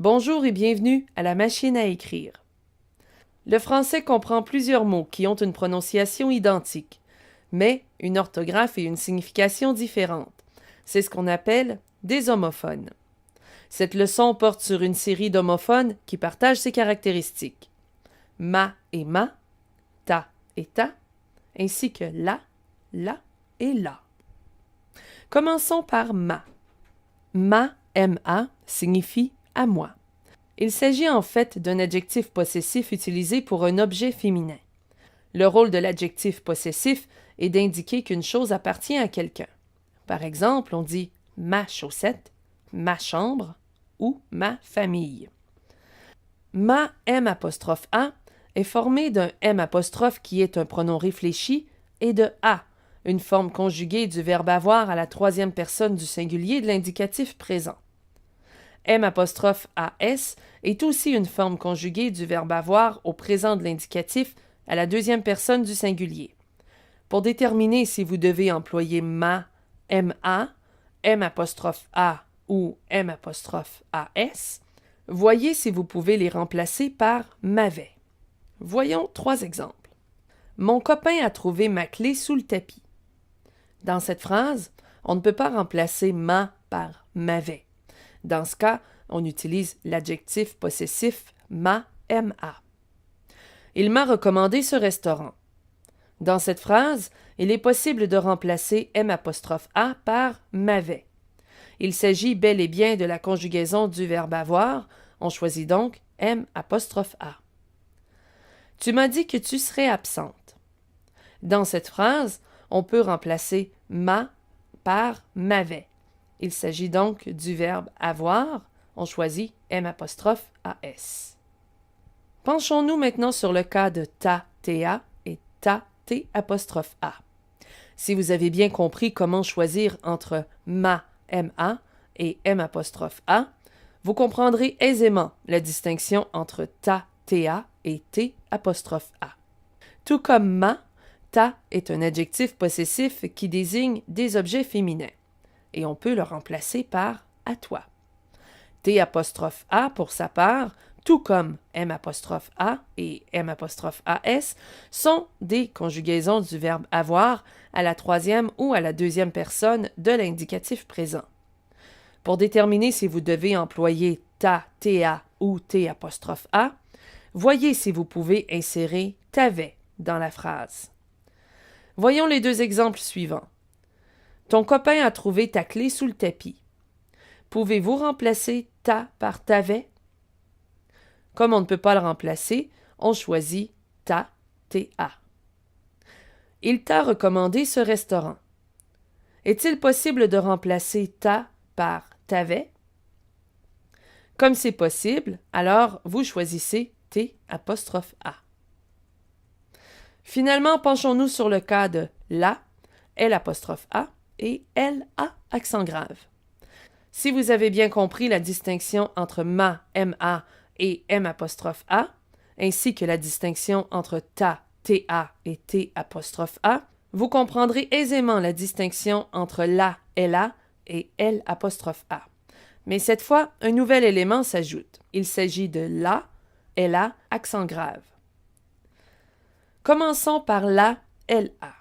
Bonjour et bienvenue à la machine à écrire. Le français comprend plusieurs mots qui ont une prononciation identique, mais une orthographe et une signification différentes. C'est ce qu'on appelle des homophones. Cette leçon porte sur une série d'homophones qui partagent ces caractéristiques. Ma et ma, ta et ta, ainsi que la et la. Commençons par ma. Ma, M-A, signifie à moi. Il s'agit en fait d'un adjectif possessif utilisé pour un objet féminin. Le rôle de l'adjectif possessif est d'indiquer qu'une chose appartient à quelqu'un. Par exemple, on dit ma chaussette, ma chambre ou ma famille. Ma M'(A) est formé d'un M' qui est un pronom réfléchi et de A, une forme conjuguée du verbe avoir à la troisième personne du singulier de l'indicatif présent. M'(AS) est aussi une forme conjuguée du verbe avoir au présent de l'indicatif à la deuxième personne du singulier. Pour déterminer si vous devez employer ma, MA, M'(A) ou M'(AS, voyez si vous pouvez les remplacer par m'avait. Voyons 3 exemples. Mon copain a trouvé ma clé sous le tapis. Dans cette phrase, on ne peut pas remplacer ma par m'avait. Dans ce cas, on utilise l'adjectif possessif ma. Il m'a recommandé ce restaurant. Dans cette phrase, il est possible de remplacer M'(A) par m'avait. Il s'agit bel et bien de la conjugaison du verbe avoir. On choisit donc M'(A). Tu m'as dit que tu serais absente. Dans cette phrase, on peut remplacer ma par m'avait. Il s'agit donc du verbe avoir. On choisit M'(AS). Penchons-nous maintenant sur le cas de ta, TA et ta, T'(A). Si vous avez bien compris comment choisir entre ma, MA et M'(A), vous comprendrez aisément la distinction entre ta, TA et T'(A). Tout comme ma, ta est un adjectif possessif qui désigne des objets féminins, et on peut le remplacer par à toi. T'(A) pour sa part, tout comme M'(A) et M'(AS, sont des conjugaisons du verbe avoir à la troisième ou à la deuxième personne de l'indicatif présent. Pour déterminer si vous devez employer ta, TA ou T'(A), voyez si vous pouvez insérer t'avais dans la phrase. Voyons les 2 exemples suivants. Ton copain a trouvé ta clé sous le tapis. Pouvez-vous remplacer ta par t'avais? Comme on ne peut pas le remplacer, on choisit ta, TA. Il t'a recommandé ce restaurant. Est-il possible de remplacer ta par t'avais? Comme c'est possible, alors vous choisissez T'(A). Finalement, penchons-nous sur le cas de la, L'A et LA accent grave. Si vous avez bien compris la distinction entre ma, MA et M'(A), ainsi que la distinction entre ta, TA et T'(A), vous comprendrez aisément la distinction entre la, LA et L'A'. Mais cette fois, un nouvel élément s'ajoute. Il s'agit de la, LA accent grave. Commençons par la, LA.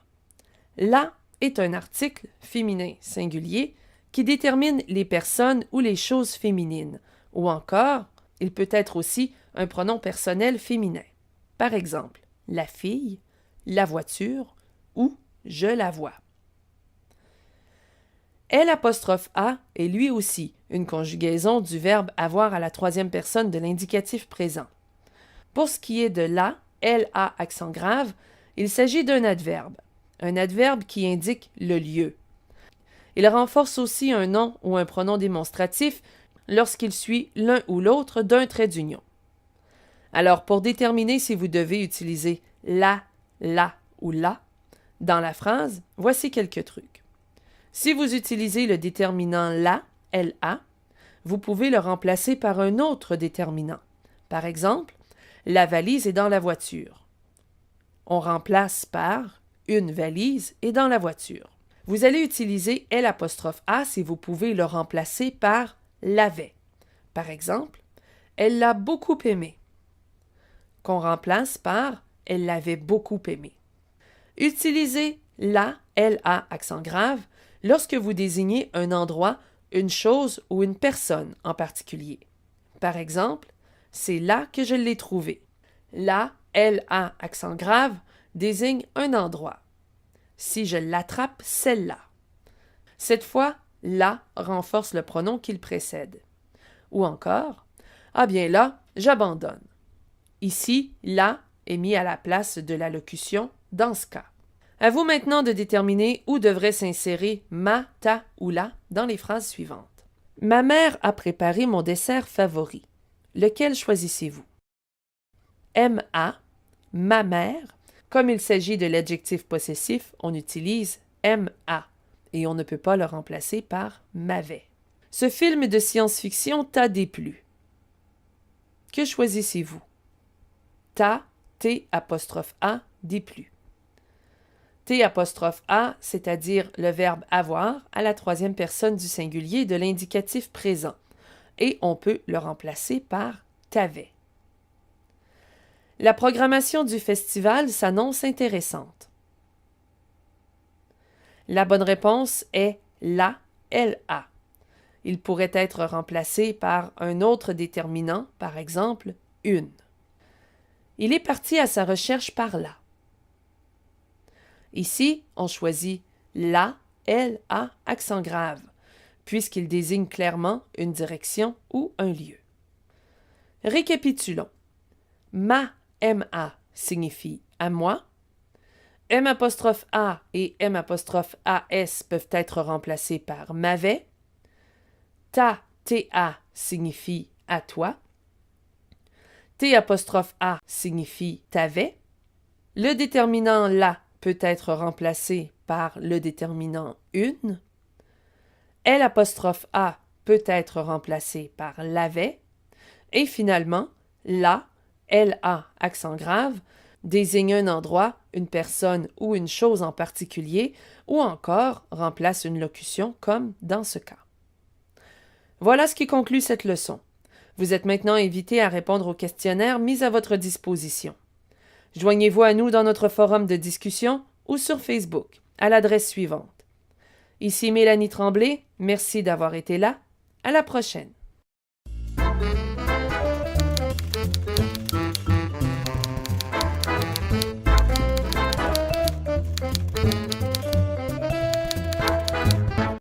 La est un article féminin singulier qui détermine les personnes ou les choses féminines, ou encore, il peut être aussi un pronom personnel féminin. Par exemple, la fille, la voiture ou je la vois. L'A' est lui aussi une conjugaison du verbe avoir à la troisième personne de l'indicatif présent. Pour ce qui est de la, LA accent grave, il s'agit d'un adverbe qui indique le lieu. Il renforce aussi un nom ou un pronom démonstratif lorsqu'il suit l'un ou l'autre d'un trait d'union. Alors, pour déterminer si vous devez utiliser la ou la dans la phrase, voici quelques trucs. Si vous utilisez le déterminant la, LA, vous pouvez le remplacer par un autre déterminant. Par exemple, la valise est dans la voiture. On remplace par une valise est dans la voiture. Vous allez utiliser L'A si vous pouvez le remplacer par l'avait. Par exemple, Elle l'a beaucoup aimé, qu'on remplace par elle l'avait beaucoup aimé. Utilisez la, LA accent grave lorsque vous désignez un endroit, une chose ou une personne en particulier. Par exemple, c'est là que je l'ai trouvé. La, LA accent grave désigne un endroit. Si je l'attrape, celle-là. Cette fois, la renforce le pronom qu'il précède. Ou encore, ah bien là, j'abandonne. Ici, la est mis à la place de la locution dans ce cas. À vous maintenant de déterminer où devrait s'insérer ma, ta ou la dans les phrases suivantes. Ma mère a préparé mon dessert favori. Lequel choisissez-vous? Ma mère. Comme il s'agit de l'adjectif possessif, on utilise ma et on ne peut pas le remplacer par m'avait. Ce film de science-fiction t'a déplu. Que choisissez-vous? T'a, T''A, déplu. T''A, c'est-à-dire le verbe avoir à la troisième personne du singulier de l'indicatif présent, et on peut le remplacer par t'avais. La programmation du festival s'annonce intéressante. La bonne réponse est la, LA. Il pourrait être remplacé par un autre déterminant, par exemple, une. Il est parti à sa recherche par là. Ici, on choisit la, LA, accent grave, puisqu'il désigne clairement une direction ou un lieu. Récapitulons. Ma signifie à moi. M''A et M''AS peuvent être remplacés par m'avait. Ta, signifie à toi. T''A signifie t'avais. Le déterminant la peut être remplacé par le déterminant une. L'A peut être remplacé par l'avait. Et finalement, la, LA accent grave, désigne un endroit, une personne ou une chose en particulier, ou encore remplace une locution comme dans ce cas. Voilà ce qui conclut cette leçon. Vous êtes maintenant invité à répondre aux questionnaires mis à votre disposition. Joignez-vous à nous dans notre forum de discussion ou sur Facebook à l'adresse suivante. Ici Mélanie Tremblay, merci d'avoir été là. À la prochaine.